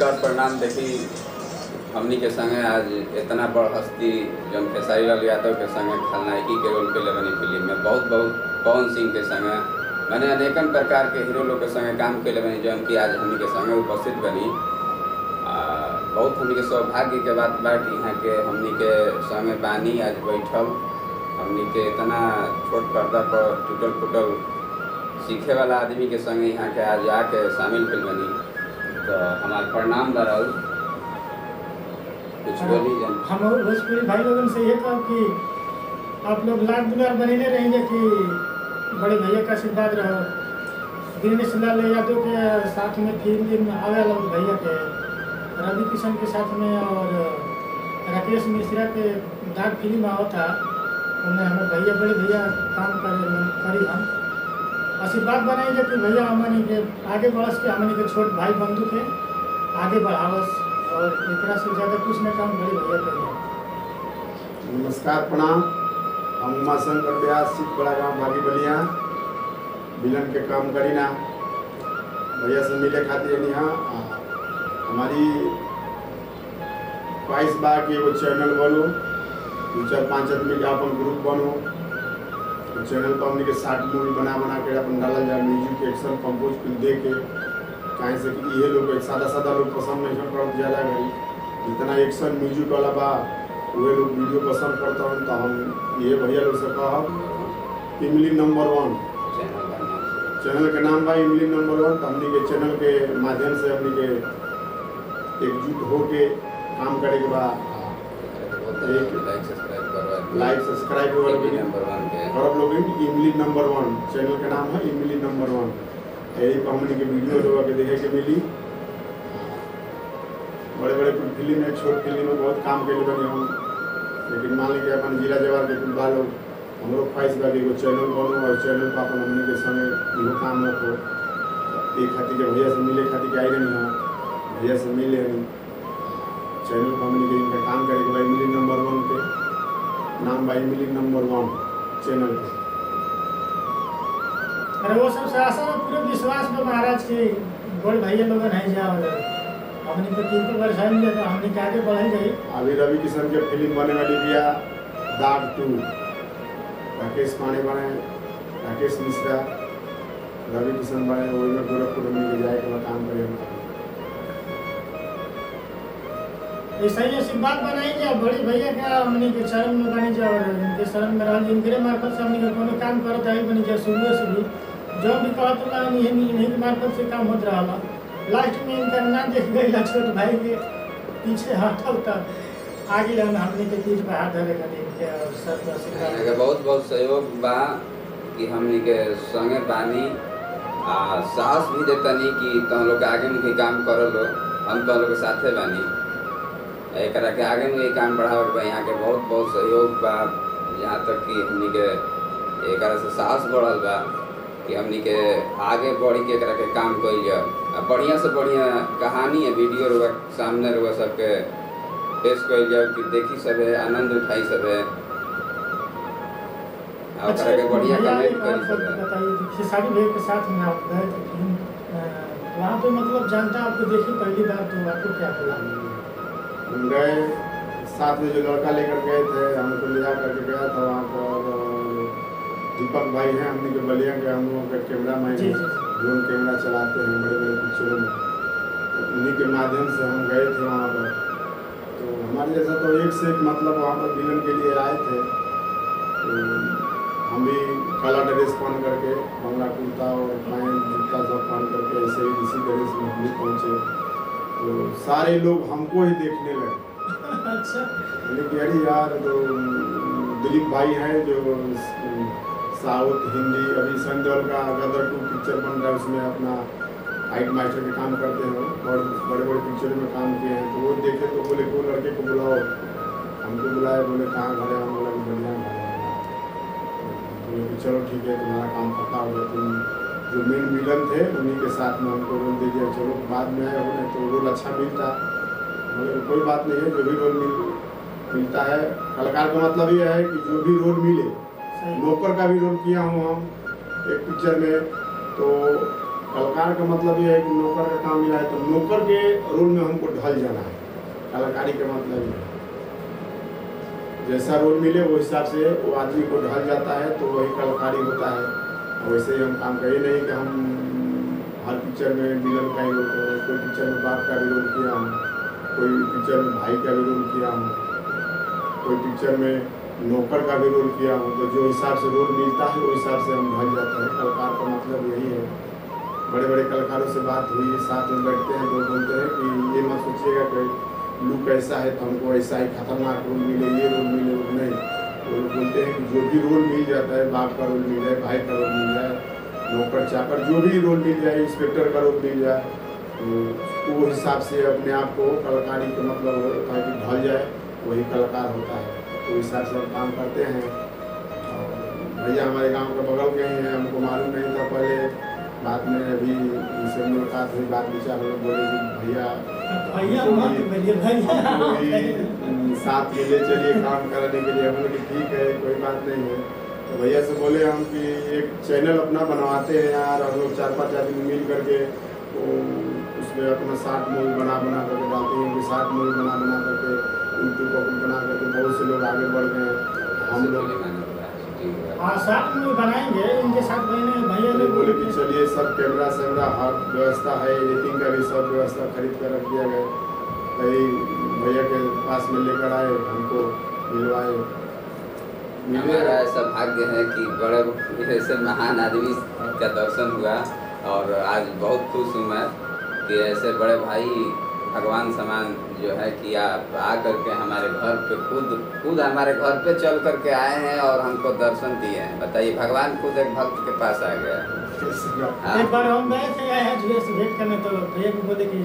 नमस्कार प्रणाम। देखी हमनी के संगे आज इतना बड़ हस्ती जौन खेसारी लाल यादव के संगे खलनायकी के रोल के बनी फिल्म में बहुत पवन सिंह के संगे मैंने अनेकन प्रकार के हीरो लोग के संगे काम के बनी जौन कि आज हमनी के संगे उपस्थित बनी। बहुत हमनी के सौभाग्य के बात बा कि यहाँ के हमनी के संगे बानी आज बैठल हमनी के इतना छोट पर्दा पर टूटल फूटल सीखे वाला आदमी के संगे यहाँ के आज आके शामिल फिल्म बनी। तो हमारे प्रणाम बराउ कुछ बोली जान हम भोजपुरी भाई लोगों से ये कहो कि आप लोग लाख दुलार बने रहेंगे कि बड़े भैया का आशीर्वाद रहो। दिनेश लाल यादव के साथ में फिल्म आवे लोग भैया के रवि किशन के साथ में और राकेश मिश्रा के दाग फिल्म आवा था उनमें हमारे भैया बड़े भैया काम करी हम आशीर्वाद बनाएंगे कि भैया हमनी के आगे बढ़स के हमनी के छोट भाई बंधु के आगे बढ़ावस और एक से ज़्यादा कुछ न काम बड़े भैया करिए। नमस्कार प्रणाम। हम उमाशंकर व्यास सिख बड़ा गाँव भागी बलिया विलन के काम करीना भैया से मिले खातिर यहाँ हमारी ख्वाहिश बा कि एगो चैनल बनो 2-4-5 आदमी का अपन ग्रुप बनो चैनल पर हमने के शॉर्ट मूवी बना के अपन डालल जाए म्यूजिक एक्शन कंपोज फिल्म दे के कहीं से कि ये लोग सादा लोग पसंद नहीं करते ज़्यादा घड़ी जितना एक्शन म्यूजिक वाला बा वे लोग वीडियो पसंद करता हूँ। तो हम ये भैया लोग से कहब इमली नंबर 1 चैनल के नाम बा इमली नंबर 1। तो हमने के चैनल के माध्यम से हमने के एकजुट होके काम करे के बाद लाइक सब्सक्राइब करब लोग। इमली नंबर 1 चैनल के नाम है इमली नंबर 1। यही पर हमने के वीडियो लोग के देखे के मिली। बड़े फिल्म है छोट फिल्म में बहुत काम के लिए बने हम लेकिन मान लीजिए अपन जिला जवार के कुल लोग हम लोग ख्वाहिश बा कि एगो चैनल बनो और चैनल पर अपन हमने के संगे इहो काम न हो एक खातिर के भैया से मिले खातिर आई रही हम भैया से मिले चैनल पर हमने के इनका काम करे के भाई इमली नंबर 1 के नाम भाई इमली नंबर 1 चैनल पे। अरे वो सब आशा में पूरे विश्वास में महाराज के बड़े भैया लोग नहीं जाओ हमने तो 3 वर्ष है तो हमने के आगे बढ़ गई। अभी रवि किशन के फिल्म बने वाली बिया दाग 2 राकेश पांडे बने राकेश मिश्रा रवि किशन बने वही में गोरखपुर में जाए के काम करे ऐसा ही आशीर्वाद बनाएंगे बड़े भैया का हमने के चरण में बनी जाओ और इनके शरण में रहल इनके मार्फत से हमने के कोनो काम करत है बनी जाए शुरू से भी जो भी कहत रहा इन्हीं के मार्फत से काम होत रहा लास्ट में इनका ना देख गई छोट भाई के पीछे हटल तक आगे जान हमने के पीठ पर हाथ धरे कर इनके सर पर से बहुत सहयोग बा कि हमनी के संगे बानी साहस भी देता नहीं कि तुम लोग आगे में काम करो लो हम तुम लोग के साथे बानी एक के आगे में ये काम बढ़ावे बा यहाँ के बहुत सहयोग बा यहाँ तक कि हमनी के एक से साहस बढ़ल बा कि हमनी के आगे बढ़ी के के काम कइल जाओ बढ़िया से बढ़िया कहानी है वीडियो रुआ सामने रुआ सबके पेश कइल जाओ कि देखी सब है आनंद उठाई सब है और अच्छा, के बढ़िया कमेंट करी सब है। बताइए खेसारी भैया के साथ में आप गए थे फिल्म वहाँ पे मतलब जानता आपको देखी पहली बार तो आपको क्या बोला? हम गए साथ में जो लड़का लेकर गए थे हमको ले जा करके गया था वहाँ पर दीपक भाई हैं हमने के बलिया के हम लोगों का कैमरा मैन ड्रोन कैमरा चलाते हैं बड़े पिक्चरों में तो उन्हीं के माध्यम से हम गए थे वहाँ पर। तो हमारे जैसा तो एक से एक मतलब वहाँ पर विलन के लिए आए थे तो हम भी काला ड्रेस पहन करके बंगला कुर्ता और पैंट जूता सब पहन करके ऐसे ही इसी ड्रेस में हम भी पहुँचे तो सारे लोग हमको ही देखने लगे। अच्छा लेकिन अरे यार तो दिलीप भाई हैं जो साउथ हिंदी अभी सन देओल का गदर 2 पिक्चर बन रहा है उसमें अपना हाइट मास्टर के काम करते हैं और बड़े पिक्चर में काम किए हैं तो वो देखे तो बोले को लड़के को बुलाओ हमको बुलाया बोले कहाँ घर है हम बोला कि बढ़िया बोले कि चलो ठीक है तुम्हारा काम पता हो गया तुम जो मेन विलन थे उन्हीं के साथ में हमको रोल दे दिया चलो बाद में उन्हें तो रोल अच्छा मिलता मगर कोई बात नहीं है जो भी रोल मिलता है कलाकार का मतलब ये है कि जो भी रोल मिले नौकर का भी रोल किया हूँ हम एक पिक्चर में तो कलाकार का मतलब ये है कि नौकर का काम मिला है तो नौकर के रोल में हमको ढल जाना है। कलाकारी का मतलब ये है जैसा रोल मिले वो हिसाब से वो आदमी को ढल जाता है तो वही कलाकारी होता है। वैसे ही हम काम करें नहीं कि हम हर पिक्चर में विलन का ही रोल करें, कोई पिक्चर में बाप का भी रोल किया हम, कोई पिक्चर में भाई का भी रोल किया हम, कोई पिक्चर में नौकर का भी रोल किया हूँ। तो जो हिसाब से रोल मिलता है वो हिसाब से हम ढल जाते हैं। कलाकार का मतलब यही है। बड़े बड़े कलाकारों से बात हुई, साथ में बैठते हैं तो बोलते हैं कि ये मत सोचिएगा कि लुक ऐसा है तो हमको ऐसा ही खतरनाक रोल मिले, ये रोल मिले, वो नहीं। वो बोलते हैं कि जो भी रोल मिल जाता है, बाप का रोल मिल जाए, भाई का रोल मिल जाए, नौकर चाकर जो भी रोल मिल जाए, इंस्पेक्टर का रोल मिल जाए, तो वो हिसाब से अपने आप को कलाकारी का मतलब होता है कि ढल जाए, वही कलाकार होता है। तो हिसाब से हम काम करते हैं। और भैया हमारे गांव के बगल के ही हैं, हमको मालूम नहीं था पहले, बाद में अभी इनसे मुलाकात हुई, बात विचार हुए, बोले कि भैया साथ में ले चलिए काम कराने के लिए। हम लोग ठीक है, कोई बात नहीं है। तो भैया से बोले हम कि एक चैनल अपना बनवाते हैं यार, हम लोग 4-5 आदमी मिल करके तो उसमें अपना 60 मूवी बना करके डालते हैं कि 60 मूवी बना करके यूट्यूब पर बना करके बहुत से लोग आगे बढ़ गए हैं। हम लोग हाँ 60 मूवी बनाएंगे, इनके साथ बहने भैया लोग बोले कि चलिए सब कैमरा हर व्यवस्था है, एडिटिंग का भी सब व्यवस्था खरीद कर रख दिया गया। कहीं भैया के पास में लेकर आए, हमको मिलवाए। हमारा ऐसा भाग्य है कि बड़े ऐसे महान आदमी का दर्शन हुआ और आज बहुत खुश हूँ मैं कि ऐसे बड़े भाई भगवान समान जो है कि आप आ करके हमारे घर पे खुद हमारे घर पे चल करके आए हैं और हमको दर्शन दिए हैं। बताइए, भगवान खुद एक भक्त के पास आ गया। एक बार हम गए थे भैया से भेंट करने, तो भैया को बोले कि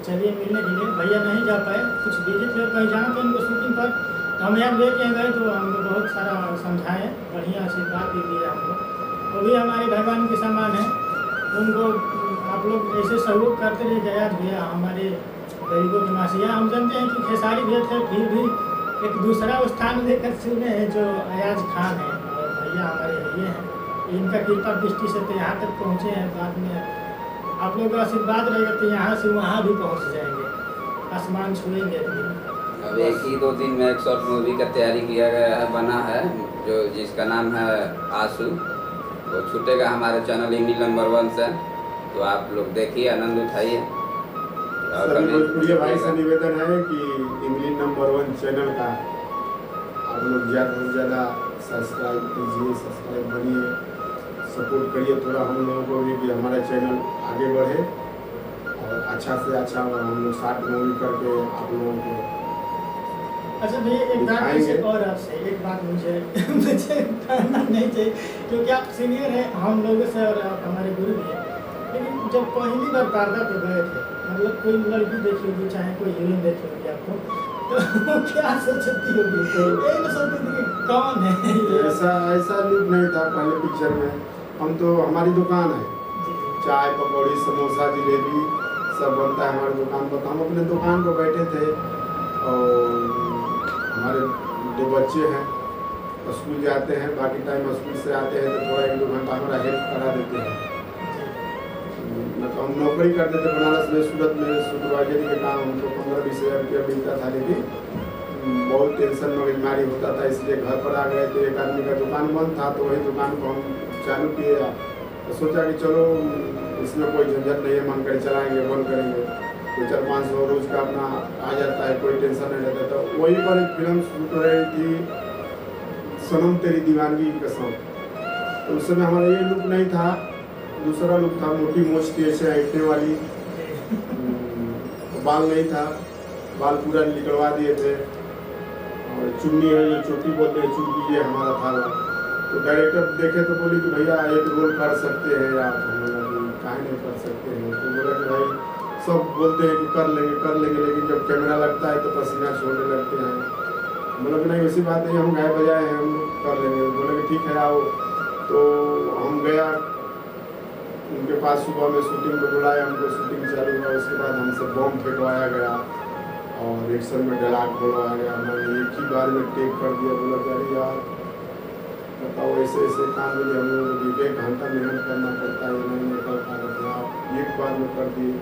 चलिए मिलने के लिए। भैया नहीं जा पाए, कुछ बिजी थे, कहीं जाना था इनको शूटिंग पर। तो हम यहाँ लेके गए तो हमको बहुत सारा समझाए, बढ़िया आशीर्वाद भी दिए हमको। वो भी हमारे भगवान के समान है। उनको आप लोग ऐसे सहयोग करते रहे जयाद भैया हमारे गरीबों की मासिया। हम जानते हैं कि खेसारी भैया थे, फिर भी एक दूसरा स्थान लेकर चुने हैं जो अयाज खान है, और भैया हमारे ये हैं। इनका कृपा दृष्टि से तो यहाँ तक पहुँचे हैं। बाद में आप लोग का आशीर्वाद रहेगा तो यहाँ से वहाँ भी पहुँच जाएंगे, आसमान छुएंगे एक दिन। अब 1-2 दिन में एक शॉर्ट मूवी का तैयारी किया गया है, बना है, जो जिसका नाम है आंसू। वो छूटेगा हमारे चैनल इमली नंबर 1 से, तो आप लोग देखिए, आनंद उठाइए। भोजपुरी भाई से निवेदन है कि इमली नंबर 1 चैनल का आप लोग ज़्यादा से ज़्यादा सब्सक्राइब कीजिए, सब्सक्राइब बनिए, सपोर्ट करिए थोड़ा हम लोगों को भी कि हमारा चैनल आगे बढ़े और अच्छा से अच्छा हम लोग 60 मूवी करके आप लोगों को। अच्छा भैया एक बात और आपसे एक बात मुझे कहना नहीं चाहिए क्योंकि आप सीनियर हैं हम लोगों से और आप हमारे गुरु भी हैं। लेकिन जब पहली बार पर्दा पे गए थे, मतलब कोई लड़की देखी होगी, चाहे कोई हीरोइन देखी होगी आपको, तो क्या सोचती होगी? तो यही ना सोचती थी कि कौन है। ऐसा लुक नहीं था पहले पिक्चर में। हम तो हमारी दुकान है, चाय पकौड़ी समोसा जलेबी सब बनता है हमारी दुकान पर। हम अपने दुकान पर बैठे थे और हमारे 2 बच्चे हैं, स्कूल जाते हैं, बाकी टाइम स्कूल से आते हैं तो थोड़ा 1-2 घंटा हमारा हेल्प करा देते हैं। मतलब हम नौकरी करते थे बनारस में, सूरत में सुपरवाइजरी के काम, हमको 15-20 हज़ार रुपया मिलता था। लेकिन बहुत टेंशन मगजमारी होता था, इसलिए घर पर आ गए। तो एक आदमी का दुकान बंद था तो वही दुकान को हम चालू किए। तो सोचा कि चलो इसमें कोई झंझट नहीं है, मन कर चलाएंगे, बंद करेंगे, तो 400-500 रोज का अपना आ जाता है, कोई टेंशन नहीं रहता। तो वही पर एक फिल्म शूट हो रही थी, सनम तेरी दीवानगी कसम। तो उस समय हमारा ये लुक नहीं था, दूसरा लुक था, मोटी मोच थी ऐसे हटने वाली, बाल नहीं था, बाल पूरा निकलवा दिए थे, और चुन्नी है जो चोटी बोलते हैं, चुन्नी ये हमारा था। तो डायरेक्टर देखे तो बोले कि भैया एक रोल कर सकते हैं आप। हम बोला कि काहे नहीं कर सकते हैं। तो बोला कि भाई सब बोलते हैं कि कर लेंगे, लेकिन जब कैमरा लगता है तो पसीना छोड़ने लगते हैं। बोला कि नहीं वैसी बात नहीं, हम गाए बजाए हैं, हम कर लेंगे। बोले कि ठीक है आओ। तो हम गया उनके पास, सुबह में शूटिंग को बुलाया, हमको शूटिंग चालू हुआ। उसके बाद हमसे बॉम्ब फेंकवाया गया और एक्शन में डायलॉग बोलवाया गया। मैंने एक ही बार में टेक कर दिया। बोला कि अरे यार बताओ ऐसे ऐसे काम के लिए हम लोगों को 1 घंटा मेहनत करना पड़ता है, नहीं निकल पा रहे आप एक बार में कर दिए।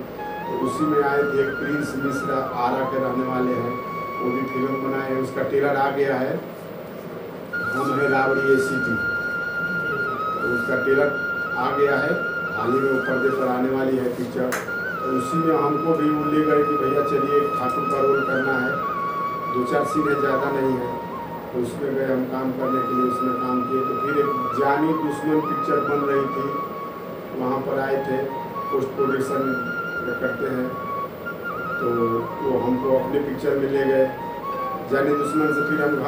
तो उसी में आए थे एक प्रिंस मिश्रा आरा के रहने वाले हैं, वो भी फिल्म बनाए हैं, उसका ट्रेलर आ गया है, हम है रावड़ी ACT, तो उसका ट्रेलर आ गया है, हाल ही में वो पर्दे पर आने वाली है पिक्चर। तो उसी में हमको भी वो ले गए कि भैया चलिए ठाकुर का रोल करना है, 2-4 सीन है, ज़्यादा नहीं है। तो उसमें गए हम काम करने के लिए, उसमें काम किए। तो फिर एक जानी दुश्मन पिक्चर बन रही थी, वहाँ पर आए थे, पोस्ट प्रोडक्शन करते हैं, तो वो हमको अपने पिक्चर में ले गए। जानी दुश्मन से फिर हम घर